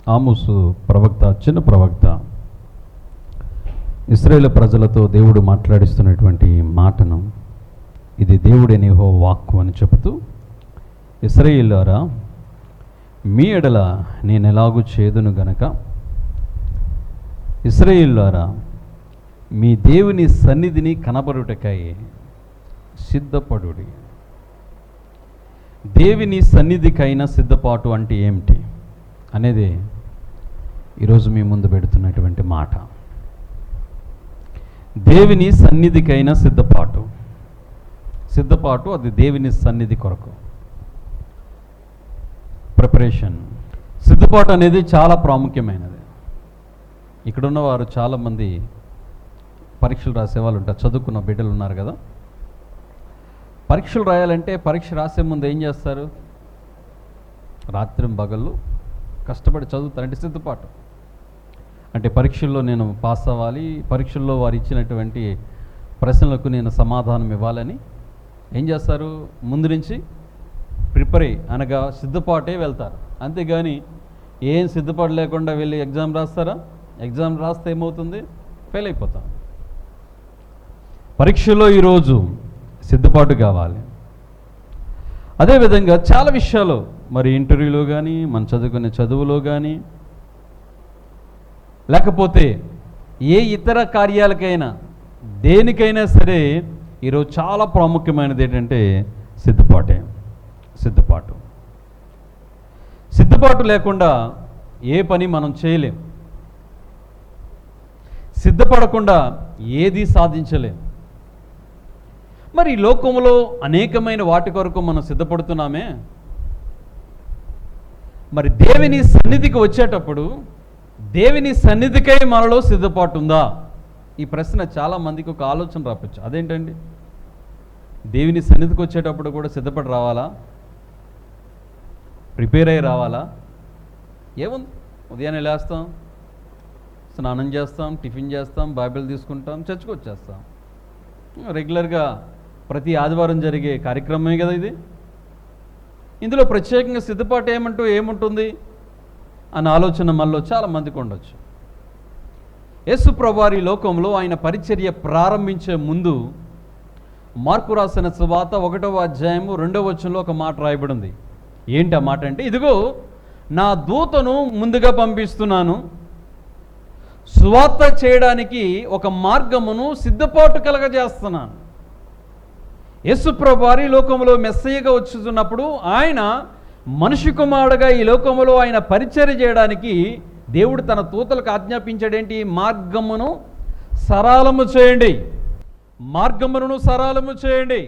ఆమోసు ప్రవక్త, చిన్న ప్రవక్త, ఇశ్రాయేలు ప్రజలతో దేవుడు మాట్లాడిస్తున్నటువంటి మాటను, ఇది దేవుడైన యెహోవా వాక్కు అని చెబుతూ, ఇశ్రాయేలులారా, మీ ఎడల నేను ఎలాగూ చేదును గనక, ఇశ్రాయేలులారా, మీ దేవుని సన్నిధిని కనబరుటకై సిద్ధపడుడి. దేవుని సన్నిధికైనా సిద్ధపాటు అంటే ఏమిటి అనేది ఈరోజు మీ ముందు పెడుతున్నటువంటి మాట. దేవుని సన్నిధికైనా సిద్ధపాటు, అది దేవుని సన్నిధి కొరకు ప్రిపరేషన్. సిద్ధపాటు అనేది చాలా ప్రాముఖ్యమైనది. ఇక్కడున్న వారు చాలామంది పరీక్షలు రాసేవాళ్ళు ఉంటారు, చదువుకున్న బిడ్డలు ఉన్నారు కదా. పరీక్షలు రాయాలంటే పరీక్ష రాసే ముందు ఏం చేస్తారు? రాత్రి పగళ్ళు కష్టపడి చదువుతారంటే సిద్ధపాటు. అంటే పరీక్షల్లో నేను పాస్ అవ్వాలి, పరీక్షల్లో వారు ఇచ్చినటువంటి ప్రశ్నలకు నేను సమాధానం ఇవ్వాలని ఏం చేస్తారు? ముందు నుంచి ప్రిపేర్ అనగా సిద్ధపాటే వెళ్తారు. అంతేగాని ఏం సిద్ధపాటు లేకుండా వెళ్ళి ఎగ్జామ్ రాస్తారా? ఎగ్జామ్ రాస్తే ఏమవుతుంది? ఫెయిల్ అయిపోతాం. పరీక్షలో ఈరోజు సిద్ధపాటు కావాలి. అదేవిధంగా చాలా విషయాలు, మరి ఇంటర్వ్యూలో కానీ, మనం చదువుకునే చదువులో కానీ, లేకపోతే ఏ ఇతర కార్యాలకైనా, దేనికైనా సరే ఈరోజు చాలా ప్రాముఖ్యమైనది ఏంటంటే సిద్ధపాటు లేకుండా ఏ పని మనం చేయలేం. సిద్ధపడకుండా ఏది సాధించలేం. మరి ఈ లోకంలో అనేకమైన వాటి కొరకు మనం సిద్ధపడుతున్నామే, మరి దేవుని సన్నిధికి వచ్చేటప్పుడు దేవుని సన్నిధికై మనలో సిద్ధపాటు ఉందా? ఈ ప్రశ్న చాలామందికి ఒక ఆలోచన రావచ్చు. అదేంటండి, దేవుని సన్నిధికి వచ్చేటప్పుడు కూడా సిద్ధపడి రావాలా? ప్రిపేర్ అయ్యి రావాలా? ఏముంది, ఉదయాన్నే లేస్తాం, స్నానం చేస్తాం, టిఫిన్ చేస్తాం, బైబిల్ తీసుకుంటాం, చర్చికి వచ్చేస్తాం. రెగ్యులర్గా ప్రతి ఆదివారం జరిగే కార్యక్రమమే కదా ఇది. ఇందులో ప్రత్యేకంగా సిద్ధపాటు ఏముంటుంది అన్న ఆలోచన మనలో చాలామందికి ఉండొచ్చు. యేసు ప్రభువారి లోకంలో ఆయన పరిచర్య ప్రారంభించే ముందు మార్కు రాసిన సువార్త 1వ అధ్యాయము 2వ వచనంలో ఒక మాట రాయబడింది. ఏంటి ఆ మాట అంటే, ఇదిగో నా దూతను ముందుగా పంపిస్తున్నాను, సువార్త చేయడానికి ఒక మార్గమును సిద్ధపాటు కలగజేస్తున్నాను. యేసు ప్రభువారి లోకంలో మెస్సయ్యగా వచ్చుతున్నప్పుడు ఆయన మనిషి కుమారుడుగా ఈ లోకంలో ఆయన పరిచర్య చేయడానికి దేవుడు తన దూతలకు ఆజ్ఞాపించాడేంటి? మార్గమును సరళము చేయండి, మార్గమును సరళము చేయండి,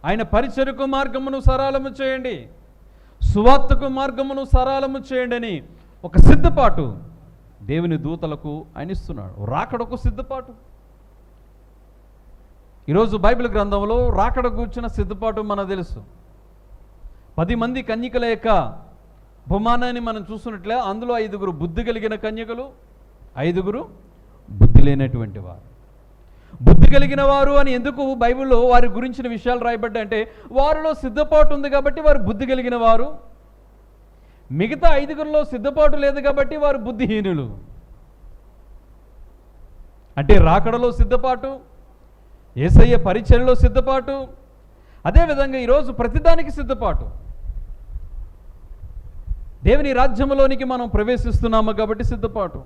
ఆయన పరిచర్యకు మార్గమును సరళము చేయండి, సువార్తకు మార్గమును సరళము చేయండి అని ఒక సిద్ధపాటు దేవుని దూతలకు ఆయన ఇస్తున్నాడు. రాకడకు సిద్ధపాటు. ఈరోజు బైబిల్ గ్రంథంలో రాకడ కూర్చున్న సిద్ధపాటు మనకు తెలుసు. 10 మంది కన్యకల యొక్క ఉపమానాన్ని మనం చూస్తున్నట్లే అందులో 5 బుద్ధి కలిగిన కన్యకలు, 5 బుద్ధి లేనటువంటి వారు. బుద్ధి కలిగిన వారు అని ఎందుకు బైబిల్లో వారి గురించిన విషయాలు రాయబడ్డాయంటే, వారిలో సిద్ధపాటు ఉంది కాబట్టి వారు బుద్ధి కలిగిన వారు. మిగతా 5 సిద్ధపాటు లేదు కాబట్టి వారు బుద్ధిహీనులు. అంటే రాకడలో సిద్ధపాటు, యేసయ్య పరిచర్యలో సిద్ధపాటు, అదేవిధంగా ఈరోజు ప్రతిదానికి సిద్ధపాటు. దేవుని రాజ్యంలోనికి మనం ప్రవేశిస్తున్నాము కాబట్టి సిద్ధపాటు.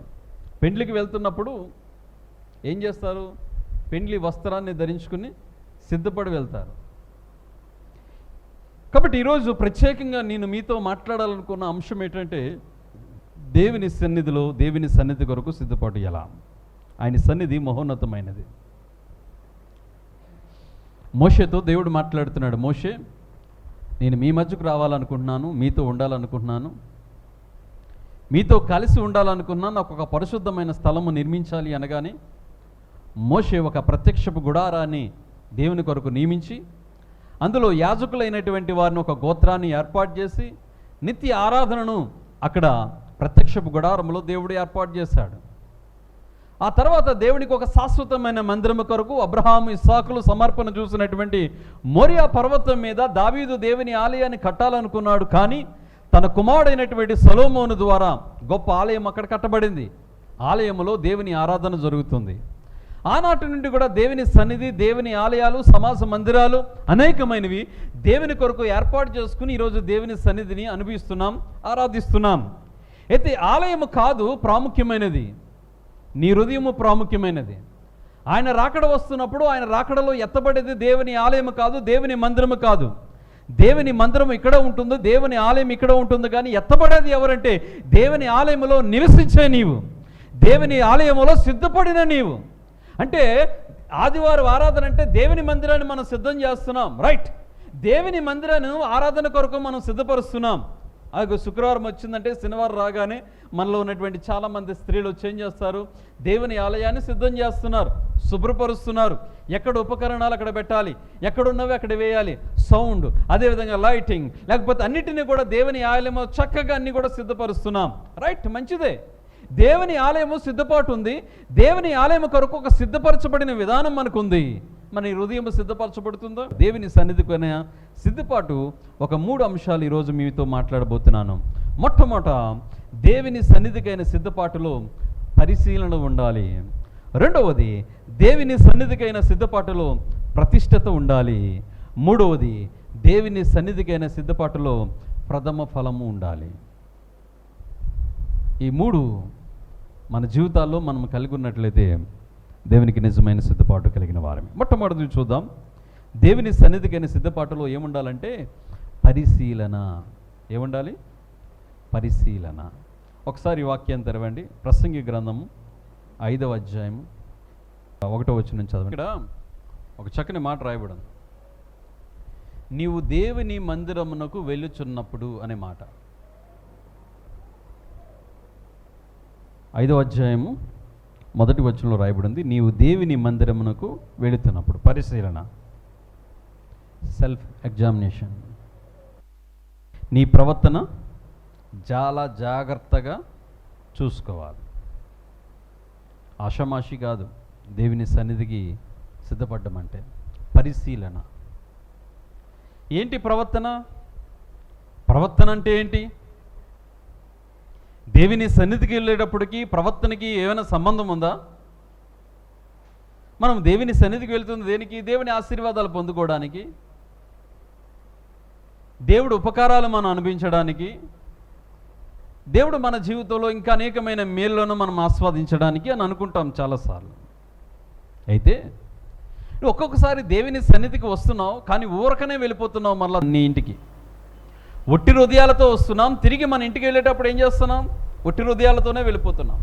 పెండ్లికి వెళ్తున్నప్పుడు ఏం చేస్తారు? పెండ్లి వస్త్రాన్ని ధరించుకుని సిద్ధపడి వెళ్తారు. కాబట్టి ఈరోజు ప్రత్యేకంగా నేను మీతో మాట్లాడాలనుకున్న అంశం ఏంటంటే, దేవుని సన్నిధిలో, దేవుని సన్నిధి కొరకు సిద్ధపాటు ఎలా? ఆయన సన్నిధి మహోన్నతమైనది. మోషేతో దేవుడు మాట్లాడుతున్నాడు, మోషే, నేను మీ మధ్యకు రావాలనుకుంటున్నాను, మీతో ఉండాలనుకుంటున్నాను, మీతో కలిసి ఉండాలనుకున్నాను, నాకు ఒక పరిశుద్ధమైన స్థలము నిర్మించాలి అనగానే మోషే ఒక ప్రత్యక్షపు గుడారాన్ని దేవుని కొరకు నియమించి, అందులో యాజకులైనటువంటి వారిని ఒక గోత్రాన్ని ఏర్పాటు చేసి నిత్య ఆరాధనను అక్కడ ప్రత్యక్షపు గుడారంలో దేవుడు ఏర్పాటు చేశాడు. ఆ తర్వాత దేవునికి ఒక శాశ్వతమైన మందిరము కొరకు అబ్రహాము, ఇస్సాకులు సమర్పణ చూసినటువంటి మోరియా పర్వతం మీద దావీదు దేవుని ఆలయాన్ని కట్టాలనుకున్నాడు. కానీ తన కుమారుడైనటువంటి సొలొమోను ద్వారా గొప్ప ఆలయం అక్కడ కట్టబడింది. ఆలయములో దేవుని ఆరాధన జరుగుతుంది. ఆనాటి నుండి కూడా దేవుని సన్నిధి, దేవుని ఆలయాలు, సమాజ మందిరాలు అనేకమైనవి దేవుని కొరకు ఏర్పాటు చేసుకుని ఈరోజు దేవుని సన్నిధిని అనుభవిస్తున్నాం, ఆరాధిస్తున్నాం. అయితే ఆలయము కాదు ప్రాముఖ్యమైనది, నీ హృదయము ప్రాముఖ్యమైనది. ఆయన రాకడ వస్తున్నప్పుడు ఆయన రాకడలో ఎత్తబడేది దేవుని ఆలయము కాదు, దేవుని మందిరము కాదు. దేవుని మందిరం ఇక్కడ ఉంటుంది, దేవుని ఆలయం ఇక్కడ ఉంటుంది. కానీ ఎత్తబడేది ఎవరంటే దేవుని ఆలయములో నివసించే నీవు, దేవుని ఆలయములో సిద్ధపడిన నీవు. అంటే ఆదివారం ఆరాధన అంటే దేవుని మందిరాన్ని మనం సిద్ధం చేస్తున్నాం, రైట్. దేవుని మందిరాన్ని ఆరాధన కొరకు మనం సిద్ధపరుస్తున్నాం. అది శుక్రవారం వచ్చిందంటే శనివారం రాగానే మనలో ఉన్నటువంటి చాలామంది స్త్రీలు వచ్చి ఏం చేస్తారు, దేవుని ఆలయాన్ని సిద్ధం చేస్తున్నారు, శుభ్రపరుస్తున్నారు. ఎక్కడ ఉపకరణాలు అక్కడ పెట్టాలి, ఎక్కడున్నవి అక్కడ వేయాలి, సౌండ్, అదేవిధంగా లైటింగ్, లేకపోతే అన్నిటినీ కూడా దేవుని ఆలయము చక్కగా అన్ని కూడా సిద్ధపరుస్తున్నాం, రైట్. మంచిదే, దేవుని ఆలయము సిద్ధపాటు ఉంది. దేవుని ఆలయం కొరకు ఒక సిద్ధపరచబడిన విధానం మనకుంది. మన హృదయం సిద్ధపరచబడుతుందో దేవుని సన్నిధికి సిద్ధపాటు ఒక 3 అంశాలు ఈరోజు మీతో మాట్లాడబోతున్నాను. మొట్టమొదట దేవుని సన్నిధికైన సిద్ధపాటులో పరిశీలన ఉండాలి. రెండవది దేవుని సన్నిధికైన సిద్ధపాటులో ప్రతిష్టత ఉండాలి. మూడవది దేవుని సన్నిధికైన సిద్ధపాటులో ప్రథమ ఫలము ఉండాలి. ఈ 3 మన జీవితాల్లో మనం కలిగి ఉన్నట్లయితే దేవునికి నిజమైన సిద్ధపాటు కలిగిన వారమే. మొట్టమొదటి చూద్దాం. దేవుని సన్నిధికైన సిద్ధపాటులో ఏముండాలంటే పరిశీలన. ఏముండాలి? పరిశీలన. ఒకసారి వాక్యాన్ని తెరవండి. ప్రసంగి గ్రంథము 5వ అధ్యాయము 1వ వచనం చదవండి. ఇక్కడ ఒక చక్కని మాట రాయబడింది, నీవు దేవుని మందిరమునకు వెళ్ళుచున్నప్పుడు అనే మాట. 5వ అధ్యాయము 1వ వచనంలో రాయబడింది, నీవు దేవుని మందిరమునకు వెళుతున్నప్పుడు. పరిశీలన, సెల్ఫ్ ఎగ్జామినేషన్. నీ ప్రవర్తన చాలా జాగ్రత్తగా చూసుకోవాలి. ఆషామాషి కాదు దేవుని సన్నిధికి సిద్ధపడ్డం అంటే. పరిశీలన ఏంటి? ప్రవర్తన. ప్రవర్తన అంటే ఏంటి? దేవుని సన్నిధికి వెళ్ళేటప్పటికి ప్రవర్తనకి ఏమైనా సంబంధం ఉందా? మనం దేవుని సన్నిధికి వెళ్తుంది దేనికి? దేవుని ఆశీర్వాదాలు పొందుకోవడానికి, దేవుడు ఉపకారాలు మనం అనుభవించడానికి, దేవుడు మన జీవితంలో ఇంకా అనేకమైన మేళ్ళను మనం ఆస్వాదించడానికి అని అనుకుంటాం చాలాసార్లు. అయితే ఒక్కొక్కసారి దేవుని సన్నిధికి వస్తున్నావు కానీ ఊరకనే వెళ్ళిపోతున్నావు. మళ్ళీ నీ ఇంటికి ఒట్టి హృదయాలతో వస్తున్నాం, తిరిగి మన ఇంటికి వెళ్ళేటప్పుడు ఏం చేస్తున్నాం? ఒట్టి హృదయాలతోనే వెళ్ళిపోతున్నాం.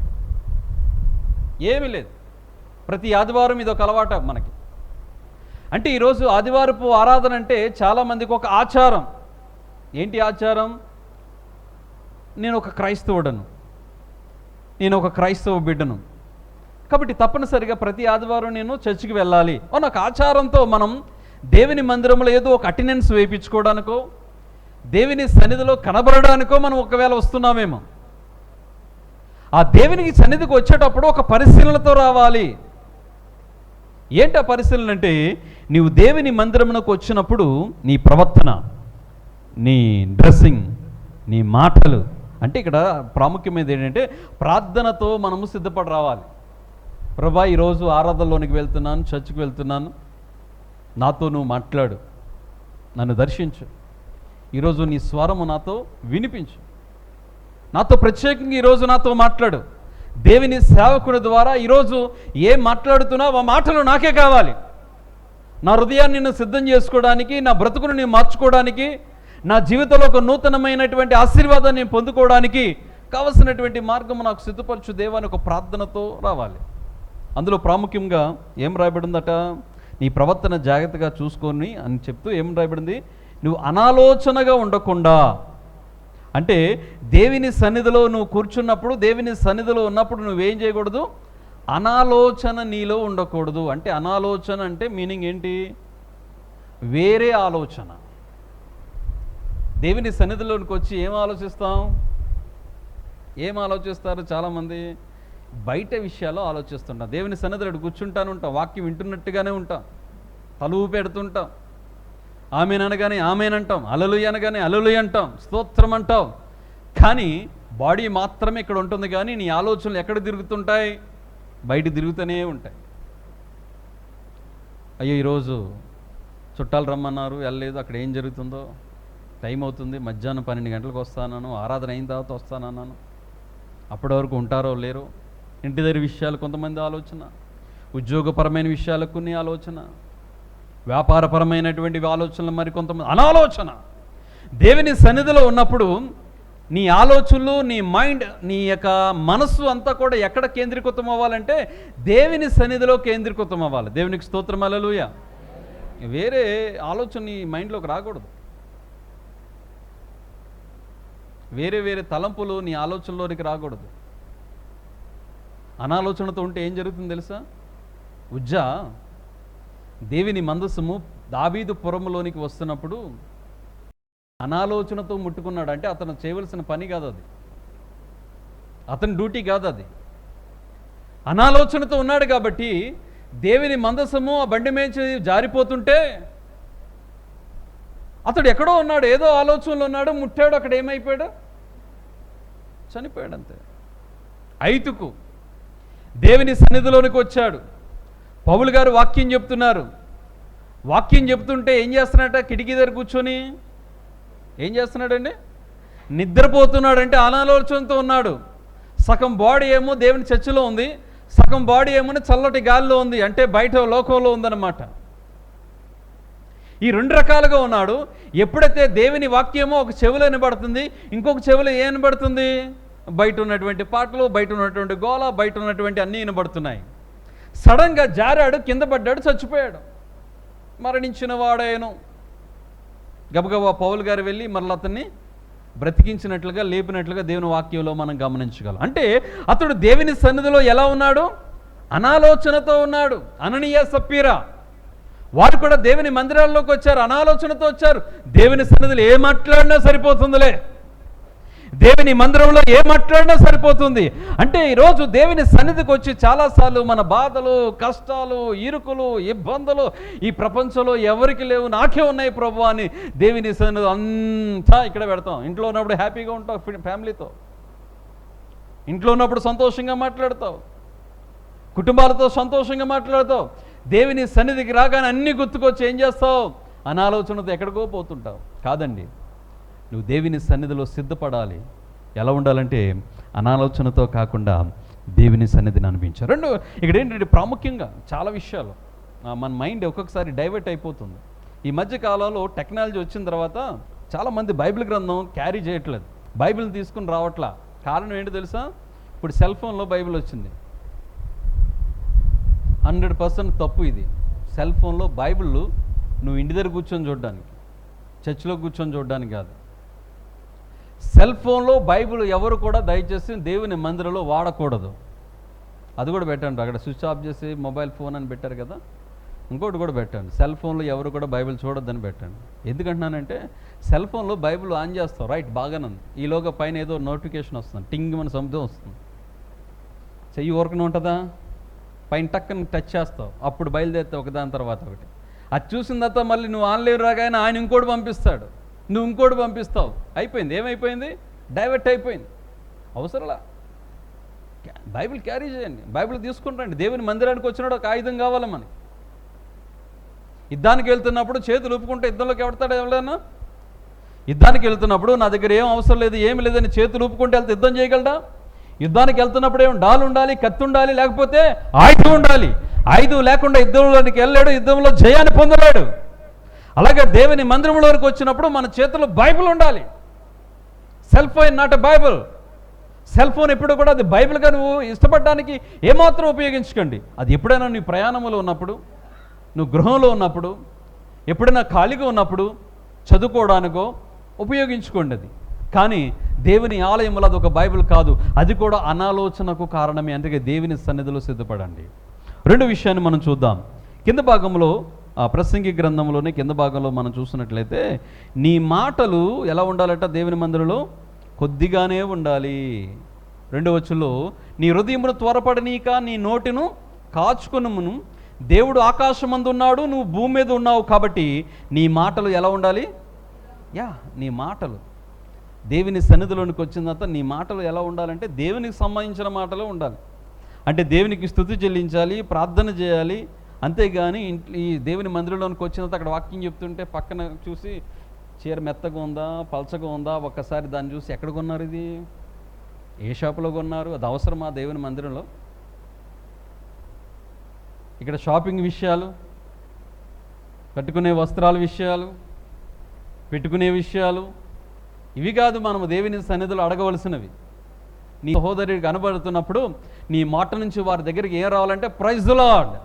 ఏమీ లేదు. ప్రతి ఆదివారం ఇది ఒక అలవాటు మనకి. అంటే ఈరోజు ఆదివారపు ఆరాధన అంటే చాలామందికి ఒక ఆచారం. ఏంటి ఆచారం? నేను ఒక క్రైస్తవుడను, నేను ఒక క్రైస్తవ బిడ్డను, కాబట్టి తప్పనిసరిగా ప్రతి ఆదివారం నేను చర్చికి వెళ్ళాలి అని ఒక ఆచారంతో మనం దేవుని మందిరంలో ఏదో ఒక అటెండెన్స్ వేయించుకోవడానికో, దేవుని సన్నిధిలో కనబడడానికో మనం ఒకవేళ వస్తున్నామేమో. ఆ దేవునికి సన్నిధికి వచ్చేటప్పుడు ఒక పరిశీలనతో రావాలి. ఏంటి ఆ పరిశీలన అంటే, నీవు దేవుని మందిరమునకు వచ్చినప్పుడు నీ ప్రవర్తన, నీ డ్రెస్సింగ్, నీ మాటలు, అంటే ఇక్కడ ప్రాముఖ్యమైనది ఏంటంటే ప్రార్థనతో మనము సిద్ధపడి రావాలి. ప్రభా, ఈరోజు ఆరాధనలోనికి వెళ్తున్నాను, చర్చికి వెళ్తున్నాను, నాతో నువ్వు మాట్లాడు, నన్ను దర్శించు, ఈరోజు నీ స్వరము నాతో వినిపించు, నాతో ప్రత్యేకంగా ఈరోజు నాతో మాట్లాడు. దేవుని సేవకుడి ద్వారా ఈరోజు ఏం మాట్లాడుతున్నావు ఆ మాటలు నాకే కావాలి. నా హృదయాన్ని నిన్ను సిద్ధం చేసుకోవడానికి, నా బ్రతుకును నేను మార్చుకోవడానికి, నా జీవితంలో ఒక నూతనమైనటువంటి ఆశీర్వాదాన్ని నేను పొందుకోవడానికి కావలసినటువంటి మార్గం నాకు సిద్ధపరచు దేవా అని ఒక ప్రార్థనతో రావాలి. అందులో ప్రాముఖ్యంగా ఏం రాయబడిందట? నీ ప్రవర్తన జాగ్రత్తగా చూసుకొని అని చెప్తూ ఏం రాయబడింది? నువ్వు అనాలోచనగా ఉండకుండా. అంటే దేవుని సన్నిధిలో నువ్వు కూర్చున్నప్పుడు, దేవుని సన్నిధిలో ఉన్నప్పుడు నువ్వేం చేయకూడదు? అనాలోచన నీలో ఉండకూడదు. అంటే అనాలోచన అంటే మీనింగ్ ఏంటి? వేరే ఆలోచన. దేవుని సన్నిధిలోనికి వచ్చి ఏం ఆలోచిస్తాం? ఏం ఆలోచిస్తారు చాలామంది? బయట విషయాల్లో ఆలోచిస్తుంటాం. దేవుని సన్నిధిలో కూర్చుంటాను ఉంటాం, వాక్యం వింటున్నట్టుగానే ఉంటాం, తలువు పెడుతుంటాం, ఆమెన్ అనగానే ఆమెన్ అంటాం, హల్లెలూయా అనగానే హల్లెలూయా అంటాం, స్తోత్రం అంటాం. కానీ బాడీ మాత్రమే ఇక్కడ ఉంటుంది, కానీ నీ ఆలోచనలు ఎక్కడ తిరుగుతుంటాయి? బయట తిరుగుతూనే ఉంటాయి. అయ్యో ఈరోజు చుట్టాలు రమ్మన్నారు, వెళ్ళలేదు, అక్కడ ఏం జరుగుతుందో, టైం అవుతుంది, మధ్యాహ్నం 12 గంటలకు వస్తానన్నాను, ఆరాధన అయిన తర్వాత వస్తానన్నాను, అప్పటి వరకు ఉంటారో లేరో. ఇంటి దగ్గర విషయాలు కొంతమంది ఆలోచన, ఉద్యోగపరమైన విషయాలకు కొన్ని ఆలోచన, వ్యాపారపరమైనటువంటి ఆలోచనలు మరి కొంతమంది అనాలోచన. దేవుని సన్నిధిలో ఉన్నప్పుడు నీ ఆలోచనలు, నీ మైండ్, నీ యొక్క మనస్సు అంతా కూడా ఎక్కడ కేంద్రీకృతం అవ్వాలంటే దేవుని సన్నిధిలో కేంద్రీకృతం అవ్వాలి. దేవునికి స్తోత్రం, హల్లెలూయా. వేరే ఆలోచన నీ మైండ్లోకి రాకూడదు. వేరే వేరే తలంపులు నీ ఆలోచనలోనికి రాకూడదు. అనాలోచనతో ఉంటే ఏం జరుగుతుంది తెలుసా? ఉజ్జా దేవుని మందసము దావీదు పురములోనికి వస్తున్నప్పుడు అనాలోచనతో ముట్టుకున్నాడు. అంటే అతను చేయవలసిన పని కాదు అది, అతని డ్యూటీ కాదు అది. అనాలోచనతో ఉన్నాడు కాబట్టి దేవుని మందసము ఆ బండి మేంచి జారిపోతుంటే అతడు ఎక్కడో ఉన్నాడు, ఏదో ఆలోచనలో ఉన్నాడు, ముట్టాడు, అక్కడ ఏమైపోయాడు? చనిపోయాడు అంతే. ఐతుకు దేవుని సన్నిధిలోనికి వచ్చాడు. పౌలు గారు వాక్యం చెప్తున్నారు. వాక్యం చెప్తుంటే ఏం చేస్తున్నాడట? కిటికీ దగ్గర కూర్చొని ఏం చేస్తున్నాడండి? నిద్రపోతున్నాడంటే అనాలోచనతో ఉన్నాడు. సగం బాడీ ఏమో దేవుని చర్చిలో ఉంది, సగం బాడీ ఏమో చల్లటి గాలిలో ఉంది, అంటే బయట లోకంలో ఉందన్నమాట. ఈ రెండు రకాలుగా ఉన్నాడు. ఎప్పుడైతే దేవుని వాక్యమో ఒక చెవిలో వినబడుతుంది, ఇంకొక చెవిలో ఏం వినబడుతుంది? బయట ఉన్నటువంటి పాటలు, బయట ఉన్నటువంటి గోల, బయట ఉన్నటువంటి అన్నీ వినబడుతున్నాయి. సడన్గా జారాడు, కింద పడ్డాడు, చచ్చిపోయాడు, మరణించిన వాడాయను. గబగబా పౌలు గారు వెళ్ళి మరలా అతన్ని బ్రతికించినట్లుగా, లేపినట్లుగా దేవుని వాక్యంలో మనం గమనించగలం. అంటే అతడు దేవుని సన్నిధిలో ఎలా ఉన్నాడు? అనాలోచనతో ఉన్నాడు. అననీయ సప్పీరా వారు కూడా దేవుని మందిరాల్లోకి వచ్చారు, అనాలోచనతో వచ్చారు. దేవుని సన్నిధిలో ఏ మాట్లాడినా సరిపోతుందిలే, దేవుని మందిరంలో ఏ మాట్లాడినా సరిపోతుంది. అంటే ఈరోజు దేవుని సన్నిధికి వచ్చి చాలాసార్లు మన బాధలు, కష్టాలు, ఇరుకులు, ఇబ్బందులు ఈ ప్రపంచంలో ఎవరికి లేవు, నాకే ఉన్నాయి ప్రభు అని దేవుని సన్నిధి అంతా ఇక్కడ పెడతాం. ఇంట్లో ఉన్నప్పుడు హ్యాపీగా ఉంటావు, ఫ్యామిలీతో ఇంట్లో ఉన్నప్పుడు సంతోషంగా మాట్లాడతావు, కుటుంబాలతో సంతోషంగా మాట్లాడతావు. దేవుని సన్నిధికి రాగానే అన్నీ గుర్తుకొచ్చి ఏం చేస్తావు? అనాలోచనతో ఎక్కడికో పోతుంటావు. కాదండి, నువ్వు దేవుని సన్నిధిలో సిద్ధపడాలి. ఎలా ఉండాలంటే అనాలోచనతో కాకుండా దేవుని సన్నిధిని అనిపించారు. రెండు ఇక్కడ ఏంటంటే ప్రాముఖ్యంగా చాలా విషయాలు మన మైండ్ ఒక్కొక్కసారి డైవర్ట్ అయిపోతుంది. ఈ మధ్య కాలంలో టెక్నాలజీ వచ్చిన తర్వాత చాలామంది బైబిల్ గ్రంథం క్యారీ చేయట్లేదు, బైబిల్ తీసుకుని రావట్లా. కారణం ఏంటి తెలుసా? ఇప్పుడు సెల్ ఫోన్లో బైబిల్ వచ్చింది. 100% తప్పు ఇది. సెల్ ఫోన్లో బైబిల్ నువ్వు ఇంటి దగ్గర కూర్చొని చూడడానికి, చర్చిలో కూర్చొని చూడడానికి కాదు. సెల్ ఫోన్లో బైబిల్ ఎవరు కూడా దయచేసి దేవుని మందిరంలో వాడకూడదు. అది కూడా పెట్టండి, అక్కడ స్విచ్ ఆఫ్ చేసి మొబైల్ ఫోన్ అని పెట్టారు కదా, ఇంకోటి కూడా పెట్టండి, సెల్ ఫోన్లో ఎవరు కూడా బైబిల్ చూడొద్దని పెట్టండి. ఎందుకంటున్నానంటే సెల్ ఫోన్లో బైబిల్ ఆన్ చేస్తావు, రైట్, బాగానే ఉంది, ఈలోగా పైన ఏదో నోటిఫికేషన్ వస్తుంది, టింగ్ మన శబ్దం వస్తుంది, చెయ్యి ఊరకనే ఉంటుందా, పైన టక్కని టచ్ చేస్తావు, అప్పుడు బయలుదేరుతావు ఒకదాని తర్వాత ఒకటి. అది చూసిన తర్వాత మళ్ళీ నువ్వు ఆన్లైన్ రాగానే ఆయన ఇంకోటి పంపిస్తాడు, నువ్వు ఇంకోటి పంపిస్తావు, అయిపోయింది. ఏమైపోయింది? డైవర్ట్ అయిపోయింది. అవసరంలా. బైబిల్ క్యారీ చేయండి, బైబిల్ తీసుకుంటాండి. దేవుని మందిరానికి వచ్చినాడు ఒక ఆయుధం కావాలి మనకి. యుద్ధానికి వెళ్తున్నప్పుడు చేతులు ఊపుకుంటే యుద్ధంలోకి ఎవడతాడు? ఎవరైనా యుద్ధానికి వెళ్తున్నప్పుడు నా దగ్గర ఏం అవసరం లేదు, ఏమి లేదని చేతులు ఊపుకుంటే వెళ్తే యుద్ధం చేయగలడా? యుద్ధానికి వెళ్తున్నప్పుడు ఏం డాలు ఉండాలి, కత్తి ఉండాలి, లేకపోతే ఆయుధం ఉండాలి. ఆయుధం లేకుండా యుద్ధంలోనికి వెళ్ళాడు, యుద్ధంలో జయాన్ని పొందలేడు. అలాగే దేవుని మందిరంలోకి వచ్చినప్పుడు మన చేతిలో బైబిల్ ఉండాలి. Cell phone not a Bible. Cell phone ఎప్పుడు కూడా అది బైబిల్గా నువ్వు ఇష్టపడడానికి ఏమాత్రం ఉపయోగించకండి. అది ఎప్పుడైనా నీ ప్రయాణంలో ఉన్నప్పుడు, నువ్వు గృహంలో ఉన్నప్పుడు, ఎప్పుడైనా ఖాళీగా ఉన్నప్పుడు చదువుకోవడానికో ఉపయోగించుకోండి అది. కానీ దేవుని ఆలయంలో అది ఒక బైబిల్ కాదు, అది కూడా అనాలోచనకు కారణమే. అందుకే దేవుని సన్నిధిలో సిద్ధపడండి. రెండు విషయాన్ని మనం చూద్దాం. కింద భాగంలో ప్రసంగి గ్రంథంలోనే కింద భాగంలో మనం చూసినట్లయితే నీ మాటలు ఎలా ఉండాలట? దేవుని మందిరంలో కొద్దిగానే ఉండాలి. రెండవ వచనంలో నీ హృదయమును త్వరపడనీక నీ నోటిను కాచుకొనుమును, దేవుడు ఆకాశమందు ఉన్నాడు, నువ్వు భూమి మీద ఉన్నావు. కాబట్టి నీ మాటలు ఎలా ఉండాలి? నీ మాటలు దేవుని సన్నిధిలోనికి వచ్చిందంతా నీ మాటలు ఎలా ఉండాలంటే దేవునికి సంబంధించిన మాటలు ఉండాలి. అంటే దేవునికి స్తుతి చెల్లించాలి, ప్రార్థన చేయాలి. అంతేగాని ఈ దేవుని మందిరంలోనికి వచ్చినంత అక్కడ వాక్యం చెప్తుంటే పక్కన చూసి చీర మెత్తగా ఉందా, పలచగా ఉందా, ఒక్కసారి దాన్ని చూసి ఎక్కడ కొన్నారు, ఇది ఏ షాపులో కొన్నారు, అది అవసరమా దేవుని మందిరంలో? ఇక్కడ షాపింగ్ విషయాలు, కట్టుకునే వస్త్రాల విషయాలు, పెట్టుకునే విషయాలు, ఇవి కాదు మనము దేవుని సన్నిధిలో అడగవలసినవి. నీ సహోదరుడికి కనబడుతున్నప్పుడు నీ మాట నుంచి వారి దగ్గరికి ఏం రావాలంటే ప్రైజ్ ది లార్డ్,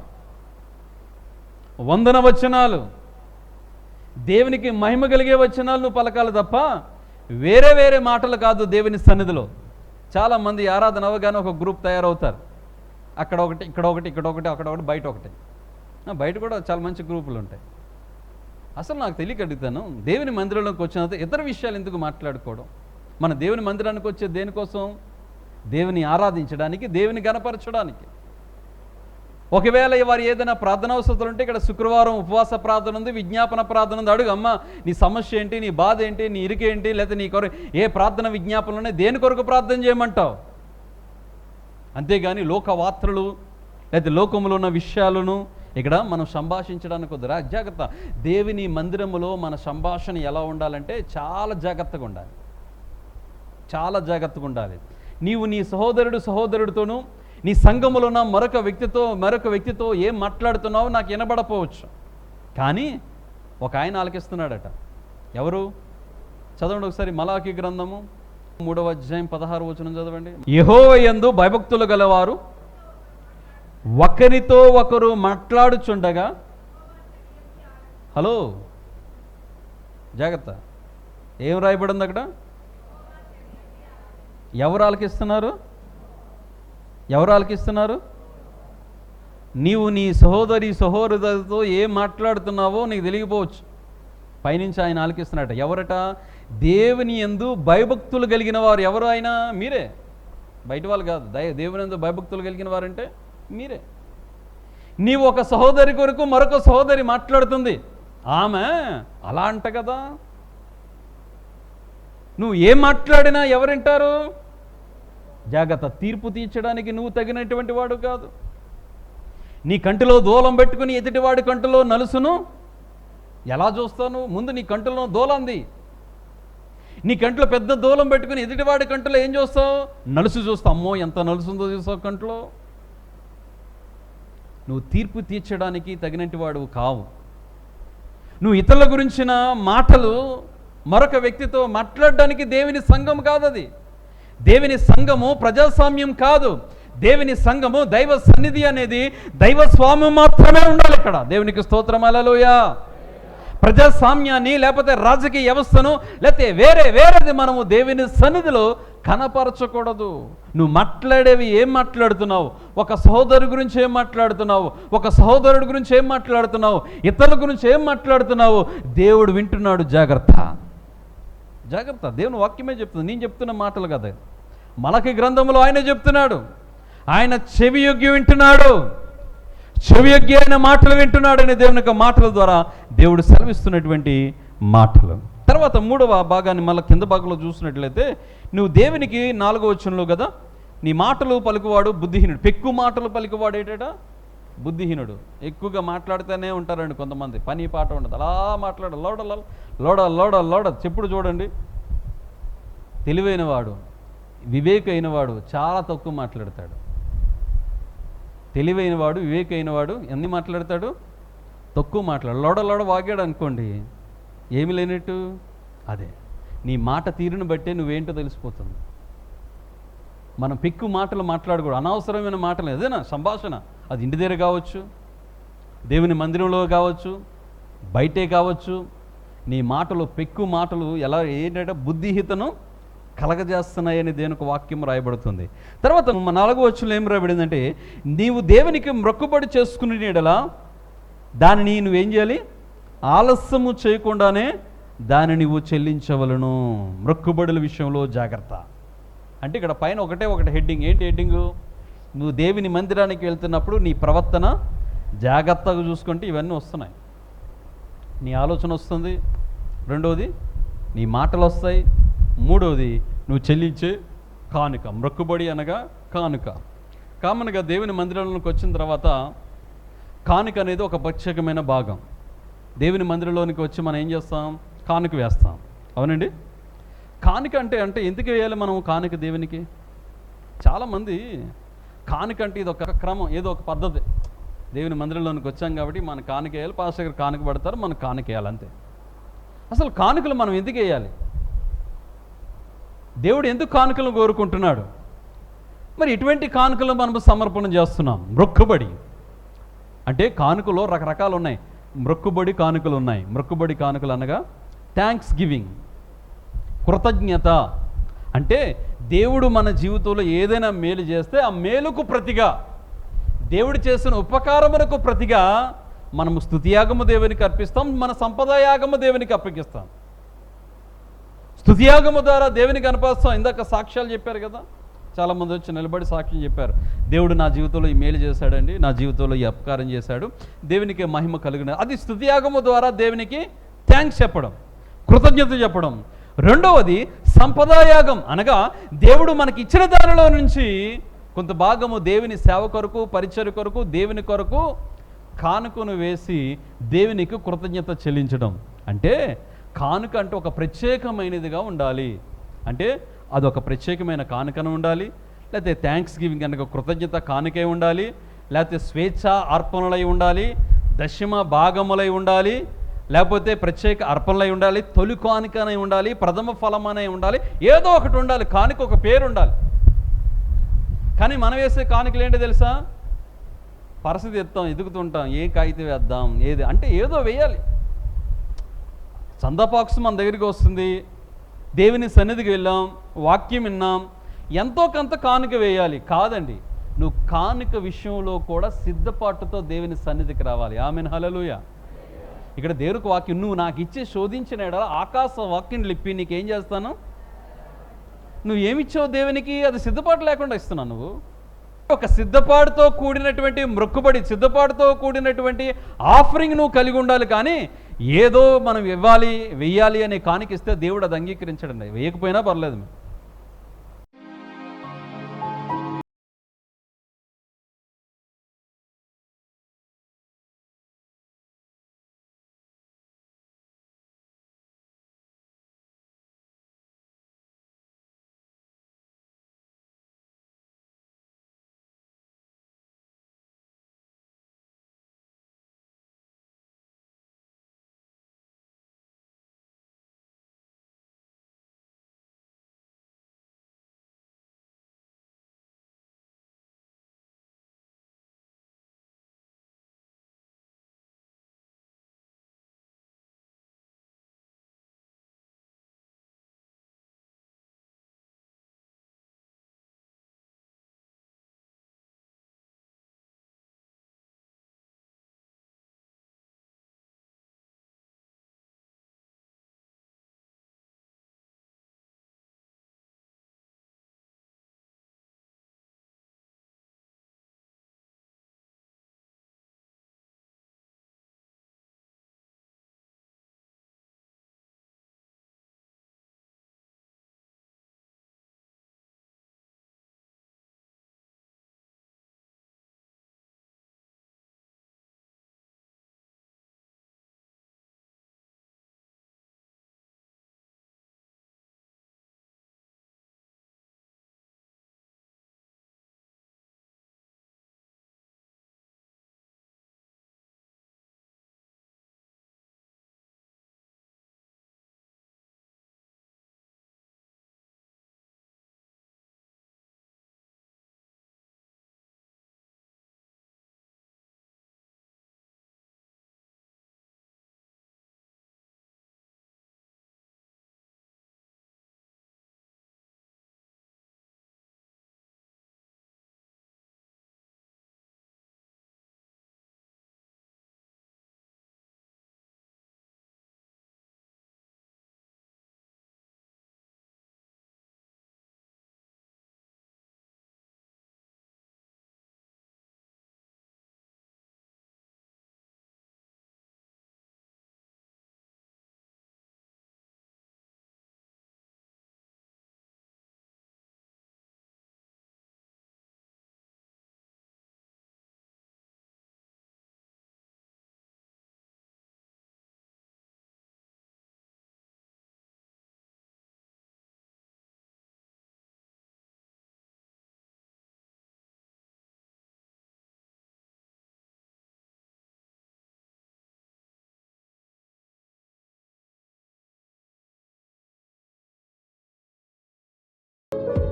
వందన వచనాలు, దేవునికి మహిమ కలిగే వచనాలు నువ్వు పలకాలి తప్ప వేరే వేరే మాటలు కాదు దేవుని సన్నిధిలో. చాలామంది ఆరాధన అవగానే ఒక గ్రూప్ తయారవుతారు. అక్కడ ఒకటి, ఇక్కడ ఒకటి, ఇక్కడ ఒకటి, అక్కడ ఒకటి, బయట ఒకటి. బయట కూడా చాలా మంచి గ్రూపులు ఉంటాయి. అసలు నాకు తెలియక అడుగుతాను, దేవుని మందిరంలోకి వచ్చినంత ఇతర విషయాలు ఎందుకు మాట్లాడుకోవడం? మన దేవుని మందిరానికి వచ్చే దేనికోసం? దేవుని ఆరాధించడానికి, దేవుని గణపరచడానికి. ఒకవేళ వారు ఏదైనా ప్రార్థన అవసరాలు ఉంటే ఇక్కడ శుక్రవారం ఉపవాస ప్రార్థన ఉంది, విజ్ఞాపన ప్రార్థన ఉంది. అడుగు, అమ్మ నీ సమస్య ఏంటి, నీ బాధ ఏంటి, నీ ఇరుకేంటి, లేకపోతే నీ కొరకు ఏ ప్రార్థన విజ్ఞాపనలు ఉన్నాయి, దేని కొరకు ప్రార్థన చేయమంటావు? అంతేగాని లోకవార్తలు లేకపోతే లోకంలో ఉన్న విషయాలను ఇక్కడ మనం సంభాషించడానికి వద్దు. జాగ్రత్త. దేవుని మందిరములో మన సంభాషణ ఎలా ఉండాలంటే చాలా జాగ్రత్తగా ఉండాలి, చాలా జాగ్రత్తగా ఉండాలి. నీవు నీ సహోదరుడితోనూ నీ సంఘములో ఉన్న మరొక వ్యక్తితో ఏం మాట్లాడుతున్నావో నాకు వినబడపోవచ్చు, కానీ ఒక ఆయన ఆలకిస్తున్నాడట. ఎవరు? చదవండి ఒకసారి మలాకి గ్రంథము 3వ అధ్యాయం 16వ వచనం చదవండి. యెహోవా యందు భయభక్తులు గలవారు ఒకరితో ఒకరు మాట్లాడుచుండగా, హలో జాగ్రత్త, ఏం రాయబడింది అక్కడ? ఎవరు ఆలకిస్తున్నారు? నీవు నీ సహోదరితో ఏం మాట్లాడుతున్నావో నీకు తెలియకపోవచ్చు. పైనుంచి ఆయన ఆలకిస్తున్నాడట. ఎవరట? దేవుని యందు భయభక్తులు కలిగిన వారు. ఎవరు ఆయన? మీరే, బయట వాళ్ళు కాదు. దేవుని యందు భయభక్తులు కలిగిన వారంటే మీరే. నీవు ఒక సహోదరి కొరకు మరొక సహోదరి మాట్లాడుతుంది, ఆమె అలా అంట కదా. నువ్వు ఏం మాట్లాడినా ఎవరింటారు? జాగ్రత్త. తీర్పు తీర్చడానికి నువ్వు తగినటువంటి వాడు కాదు. నీ కంటిలో దూలం పెట్టుకుని ఎదుటివాడి కంటిలో నలుసును ఎలా చూస్తాను? ముందు నీ కంటిలో దూలంది. నీ కంటిలో పెద్ద దూలం పెట్టుకుని ఎదుటివాడి కంటిలో ఏం చూస్తావు? నలుసు చూస్తావు. అమ్మో ఎంత నలుసుందో చూస్తావు కంటిలో. నువ్వు తీర్పు తీర్చడానికి తగినటి వాడు కావు. నువ్వు ఇతరుల గురించిన మాటలు మరొక వ్యక్తితో మాట్లాడడానికి దేవుని సంఘం కాదు. అది దేవుని సంఘము ప్రజాస్వామ్యం కాదు. దేవుని సంఘము దైవ సన్నిధి అనేది దైవస్వామ్యం మాత్రమే ఉండాలి ఇక్కడ. దేవునికి స్తోత్రం, హల్లెలూయా. ప్రజాస్వామ్యాన్ని లేకపోతే రాజకీయ వ్యవస్థను లేకపోతే వేరేది మనము దేవుని సన్నిధిలో కనపరచకూడదు. నువ్వు మాట్లాడేవి ఏం మాట్లాడుతున్నావు? ఒక సహోదరు గురించి ఏం మాట్లాడుతున్నావు? ఒక సహోదరుడి గురించి ఏం మాట్లాడుతున్నావు? ఇతరుల గురించి ఏం మాట్లాడుతున్నావు? దేవుడు వింటున్నాడు. జాగ్రత్త. దేవుని వాక్యమే చెప్తుంది, నేను చెప్తున్న మాటలు కదా. మలకి గ్రంథంలో ఆయన చెప్తున్నాడు, ఆయన చెవియొగ్గి వింటున్నాడు, చెవియొగ్గి మాటలు వింటున్నాడని దేవుని యొక్క మాటల ద్వారా దేవుడు సెలవిస్తున్నటువంటి మాటలు. తర్వాత 3వ భాగాన్ని మళ్ళీ కింద భాగంలో చూసినట్లయితే, నువ్వు దేవునికి 4వ వచనంలో కదా, నీ మాటలు పలుకువాడు బుద్ధిహీనుడు. పెక్కు మాటలు పలుకువాడు ఏంటట? బుద్ధిహీనుడు. ఎక్కువగా మాట్లాడుతూనే ఉంటారండి కొంతమంది, పని పాట ఉండదు, అలా మాట్లాడ లోడ చెప్పుడు చూడండి. తెలివైన వాడు, వివేకైన వాడు చాలా తక్కువ మాట్లాడతాడు. తెలివైన వాడు, వివేకైన వాడు ఎన్ని మాట్లాడతాడు? తక్కువ మాట్లాడు. లోడ వాగాడు అనుకోండి, ఏమి లేనట్టు. అదే నీ మాట తీరును బట్టే నువ్వేంటో తెలిసిపోతుంది. మనం పెక్కు మాటలు మాట్లాడకూడదు, అనవసరమైన మాటలు. ఏదైనా సంభాషణ, అది ఇంటి దగ్గర కావచ్చు, దేవుని మందిరంలో కావచ్చు, బయటే కావచ్చు. నీ మాటలు, పెక్కు మాటలు ఎలా ఏంటంటే బుద్ధిహీతను కలగజేస్తున్నాయని దేవునికి వాక్యం రాయబడుతుంది. తర్వాత 4వ వచనంలో ఏం రాయబడిందంటే, నీవు దేవునికి మొక్కుబడి చేసుకునేలా దానిని నువ్వేం చేయాలి? ఆలస్యము చేయకుండానే దాన్ని నువ్వు చెల్లించవలను. మొక్కుబడుల విషయంలో జాగ్రత్త. అంటే ఇక్కడ పైన ఒకటే హెడ్డింగ్. ఏంటి హెడ్డింగు? నువ్వు దేవుని మందిరానికి వెళ్తున్నప్పుడు నీ ప్రవర్తన జాగ్రత్తగా చూసుకుంటే ఇవన్నీ వస్తున్నాయి. నీ ఆలోచన వస్తుంది, రెండవది నీ మాటలు వస్తాయి, మూడవది నువ్వు చెల్లించే కానుక. మొక్కుబడి అనగా కానుక. కామన్గా దేవుని మందిరంలోకి వచ్చిన తర్వాత కానుక అనేది ఒక ప్రత్యేకమైన భాగం. దేవుని మందిరంలోనికి వచ్చి మనం ఏం చేస్తాం? కానుక వేస్తాం. అవునండి. కానుక అంటే ఎందుకు వేయాలి మనం కానుక దేవునికి? చాలామంది కానుక అంటే ఇది ఒక క్రమం, ఏదో ఒక పద్ధతి. దేవుని మందిరంలోనికి వచ్చాం కాబట్టి మన కానుక వేయాలి, పాస్టర్ గారు కానుక పడతారు, మనం కానుక వేయాలి అంతే. అసలు కానుకలు మనం ఎందుకు వేయాలి? దేవుడు ఎందుకు కానుకలను కోరుకుంటున్నాడు? మరి ఇటువంటి కానుకలు మనం సమర్పణ చేస్తున్నాం. మొక్కుబడి అంటే కానుకలో రకరకాలు ఉన్నాయి. మొక్కుబడి కానుకలు ఉన్నాయి. మొక్కుబడి కానుకలు అనగా థ్యాంక్స్ గివింగ్, కృతజ్ఞత. అంటే దేవుడు మన జీవితంలో ఏదైనా మేలు చేస్తే ఆ మేలుకు ప్రతిగా, దేవుడు చేసిన ఉపకారమునకు ప్రతిగా మనము స్తుతియాగము దేవునికి అర్పిస్తాం, మన సంపదాయాగము దేవునికి అప్పగిస్తాం. స్తుతియాగము ద్వారా దేవునికి అర్పిస్తాం. ఇందాక సాక్ష్యాలు చెప్పారు కదా, చాలామంది వచ్చి నిలబడి సాక్ష్యం చెప్పారు. దేవుడు నా జీవితంలో ఈ మేలు చేశాడండి, నా జీవితంలో ఈ అపకారం చేశాడు, దేవునికి మహిమ కలిగిన. అది స్తుతియాగము ద్వారా దేవునికి థ్యాంక్స్ చెప్పడం, కృతజ్ఞత చెప్పడం. రెండవది సంపదాయాగం అనగా దేవుడు మనకి ఇచ్చిన దానిలో నుంచి కొంత భాగము దేవుని సేవ కొరకు, పరిచర్య కొరకు, దేవుని కొరకు కానుకను వేసి దేవునికి కృతజ్ఞత చెల్లించడం. అంటే కానుక అంటే ఒక ప్రత్యేకమైనదిగా ఉండాలి. అంటే అదొక ప్రత్యేకమైన కానుకను ఉండాలి, లేకపోతే థ్యాంక్స్ గివింగ్ కనుక కృతజ్ఞత కానుకే ఉండాలి, లేకపోతే స్వేచ్ఛ అర్పణలై ఉండాలి, దశమ భాగములై ఉండాలి, లేకపోతే ప్రత్యేక అర్పణలై ఉండాలి, తొలి కానుకనై ఉండాలి, ప్రథమ ఫలమనై ఉండాలి, ఏదో ఒకటి ఉండాలి. కానుక ఒక పేరు ఉండాలి. కానీ మనం వేసే కానుకలు ఏంటో తెలుసా? పరిస్థితి ఎత్తాం, ఎదుగుతుంటాం, ఏ కాగితం వేద్దాం, ఏది అంటే ఏదో వేయాలి. చందాపాక్స్ మన దగ్గరికి వస్తుంది, దేవుని సన్నిధికి వెళ్ళాం, వాక్యం విన్నాం, ఎంతో కొంత కానుక వేయాలి. కాదండి, నువ్వు కానుక విషయంలో కూడా సిద్ధపాటుతో దేవుని సన్నిధికి రావాలి. ఆమెన్, హల్లెలూయా. ఇక్కడ దేవునికి వాక్యం, నువ్వు నాకు ఇచ్చి శోధించిన ఎడల ఆకాశ వాక్యం లిప్పి నీకేం చేస్తాను? నువ్వు ఏమిచ్చావు దేవునికి? అది సిద్ధపాటు లేకుండా ఇస్తున్నావు. నువ్వు ఒక సిద్ధపాటుతో కూడినటువంటి మొక్కుబడి, సిద్ధపాటుతో కూడినటువంటి ఆఫరింగ్ నువ్వు కలిగి ఉండాలి. కానీ ఏదో మనం ఇవ్వాలి, వెయ్యాలి అనే కానుక ఇస్తే దేవుడు అది అంగీకరించడండి. వేయకపోయినా పర్లేదు.